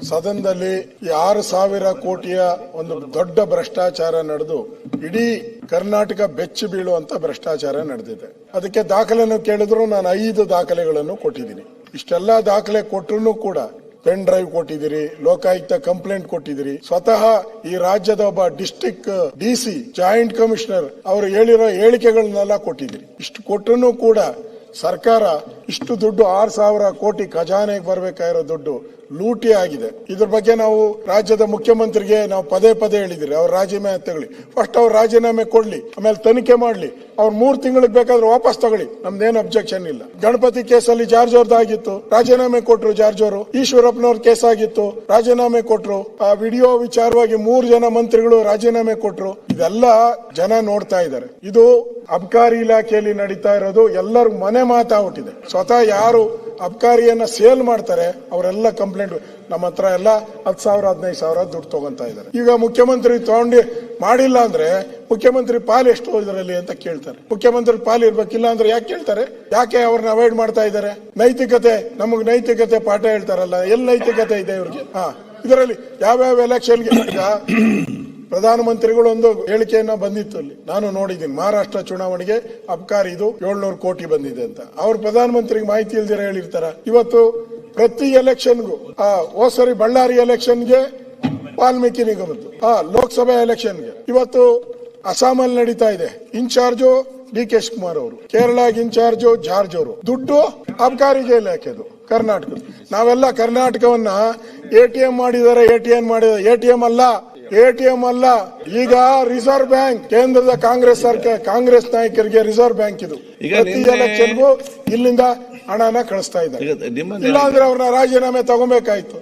ಸದನದಲ್ಲಿ 6,000 ಕೋಟಿಯ ಒಂದು ದೊಡ್ಡ ಭ್ರಷ್ಟಾಚಾರ ನಡೆದು ಇಡೀ ಕರ್ನಾಟಕ ಬೆಚ್ಚಿ ಬೀಳುವಂತ ಭ್ರಷ್ಟಾಚಾರ ನಡೆದಿದೆ. ಅದಕ್ಕೆ ದಾಖಲೆಯನ್ನು ಕೇಳಿದ್ರು ನಾನು 5 ದಾಖಲೆಗಳನ್ನು ಕೊಟ್ಟಿದ್ದೀನಿ. ಇಷ್ಟೆಲ್ಲ ದಾಖಲೆ ಕೊಟ್ಟರು ಕೂಡ ಪೆನ್ ಡ್ರೈವ್ ಕೊಟ್ಟಿದ್ದೀರಿ, ಲೋಕಾಯುಕ್ತ ಕಂಪ್ಲೇಂಟ್ ಕೊಟ್ಟಿದ್ದೀರಿ, ಸ್ವತಃ ಈ ರಾಜ್ಯದ ಒಬ್ಬ ಡಿಸ್ಟ್ರಿಕ್ಟ್ ಡಿಸಿ ಜಾಯಿಂಟ್ ಕಮಿಷನರ್ ಅವರು ಹೇಳಿರೋ ಹೇಳಿಕೆಗಳನ್ನೆಲ್ಲ ಕೊಟ್ಟಿದ್ದೀರಿ. ಇಷ್ಟು ಕೊಟ್ಟರು ಕೂಡ ಸರ್ಕಾರ ಇಷ್ಟು ದುಡ್ಡು 6,000 ಕೋಟಿ ಖಜಾನೆಗೆ ಬರಬೇಕಾಗಿರೋ ದುಡ್ಡು ಲೂಟಿ ಆಗಿದೆ. ಇದ್ರ ಬಗ್ಗೆ ನಾವು ರಾಜ್ಯದ ಮುಖ್ಯಮಂತ್ರಿಗೆ ನಾವು ಪದೇ ಪದೇ ಹೇಳಿದಿರಿ, ಅವ್ರ ರಾಜೀನಾಮೆ ತಗೊಳ್ಳಿ, ಫಸ್ಟ್ ಅವ್ರ ರಾಜೀನಾಮೆ ಕೊಡ್ಲಿ, ಆಮೇಲೆ ತನಿಖೆ ಮಾಡ್ಲಿ, ಅವ್ರು 3 ತಿಂಗಳಿಗೆ ಬೇಕಾದ್ರೆ ವಾಪಸ್ ತಗೊಳ್ಳಿ, ನಮ್ದೇನು ಅಬ್ಜೆಕ್ಷನ್ ಇಲ್ಲ. ಗಣಪತಿ ಕೇಸಲ್ಲಿ ಜಾರ್ಜ್ ಅವ್ರದ್ದಾಗಿತ್ತು, ರಾಜೀನಾಮೆ ಕೊಟ್ರು ಜಾರ್ಜ್ ಅವರು. ಈಶ್ವರಪ್ಪನವ್ರ ಕೇಸ್ ಆಗಿತ್ತು, ರಾಜೀನಾಮೆ ಕೊಟ್ರು. ಆ ವಿಡಿಯೋ ವಿಚಾರವಾಗಿ 3 ಜನ ಮಂತ್ರಿಗಳು ರಾಜೀನಾಮೆ ಕೊಟ್ರು. ಇದೆಲ್ಲ ಜನ ನೋಡ್ತಾ ಇದ್ದಾರೆ. ಇದು ಅಬಕಾರಿ ಇಲಾಖೆಯಲ್ಲಿ ನಡೀತಾ ಇರೋದು ಎಲ್ಲರೂ ಮನೆ ಮಾತಾಗ್ಬಿಟ್ಟಿದೆ. ಸ್ವತಃ ಯಾರು ಅಬಕಾರಿಯನ್ನ ಸೇಲ್ ಮಾಡ್ತಾರೆ ಅವರೆಲ್ಲ ಕಂಪ್ಲೇಂಟ್ ನಮ್ಮ ಹತ್ರ ಎಲ್ಲ 10,000 15,000 ದುಡ್ಡು ತಗೊಂತಾ ಇದ್ದಾರೆ. ಈಗ ಮುಖ್ಯಮಂತ್ರಿ ತಗೊಂಡು ಮಾಡಿಲ್ಲ ಅಂದ್ರೆ ಮುಖ್ಯಮಂತ್ರಿ ಪಾಲ್ ಎಷ್ಟು ಇದರಲ್ಲಿ ಅಂತ ಕೇಳ್ತಾರೆ. ಮುಖ್ಯಮಂತ್ರಿ ಪಾಲ್ ಇರ್ಬೇಕಿಲ್ಲ ಅಂದ್ರೆ ಯಾಕೆ ಕೇಳ್ತಾರೆ? ಯಾಕೆ ಅವ್ರನ್ನ ಅವಾಯ್ಡ್ ಮಾಡ್ತಾ ಇದ್ದಾರೆ? ನೈತಿಕತೆ, ನಮಗ್ ನೈತಿಕತೆ ಪಾಠ ಹೇಳ್ತಾರಲ್ಲ, ಎಲ್ಲಿ ನೈತಿಕತೆ ಇದೆ ಇವ್ರಿಗೆ? ಇದರಲ್ಲಿ ಯಾವ್ಯಾವ ಎಲೆಕ್ಷನ್ಗೆ ಈಗ ಪ್ರಧಾನಮಂತ್ರಿಗಳು ಒಂದು ಹೇಳಿಕೆಯನ್ನ ಬಂದಿತ್ತು, ಅಲ್ಲಿ ನಾನು ನೋಡಿದ್ದೀನಿ. ಮಹಾರಾಷ್ಟ್ರ ಚುನಾವಣೆಗೆ ಅಬಕಾರಿ ಇದು 700 ಕೋಟಿ ಬಂದಿದೆ ಅಂತ ಅವ್ರು ಪ್ರಧಾನಮಂತ್ರಿಗೆ ಮಾಹಿತಿ ಇಲ್ದಿರ ಹೇಳಿರ್ತಾರ. ಇವತ್ತು ಪ್ರತಿ ಎಲೆಕ್ಷನ್ಗೂ ಹೋಸರಿ ಬಳ್ಳಾರಿ ಎಲೆಕ್ಷನ್ಗೆ ವಾಲ್ಮೀಕಿ ನಿಗಮದ್ದು, ಲೋಕಸಭೆ ಎಲೆಕ್ಷನ್ಗೆ ಇವತ್ತು ಅಸ್ಸಾಮಲ್ಲಿ ನಡೀತಾ ಇದೆ. ಇನ್ಚಾರ್ಜು ಡಿ ಕೆ ಶಿವಕುಮಾರ್ ಅವರು, ಕೇರಳಗೆ ಇನ್ಚಾರ್ಜು ಜಾರ್ಜ್ ಅವರು. ದುಡ್ಡು ಅಬಕಾರಿಗೆ ಇಲಾಖೆದು ಕರ್ನಾಟಕದ. ನಾವೆಲ್ಲ ಕರ್ನಾಟಕವನ್ನ ATM ಮಾಡಿದ್ದಾರೆ, ATM ಅಲ್ಲ. ಈಗ ರಿಸರ್ವ್ ಬ್ಯಾಂಕ್, ಕೇಂದ್ರದ ಕಾಂಗ್ರೆಸ್ ಸರ್ಕಾರ, ಕಾಂಗ್ರೆಸ್ ನಾಯಕರಿಗೆ ರಿಸರ್ವ್ ಬ್ಯಾಂಕ್ ಇದು. ಪ್ರತಿ ಎಲೆಕ್ಷನ್ಗೂ ಇಲ್ಲಿಂದ ಹಣನ ಕಳಿಸ್ತಾ ಇದ್ದಾರೆ. ಇಲ್ಲ ಅಂದ್ರೆ ಅವ್ರನ್ನ ರಾಜೀನಾಮೆ ತಗೋಬೇಕಾಯ್ತು.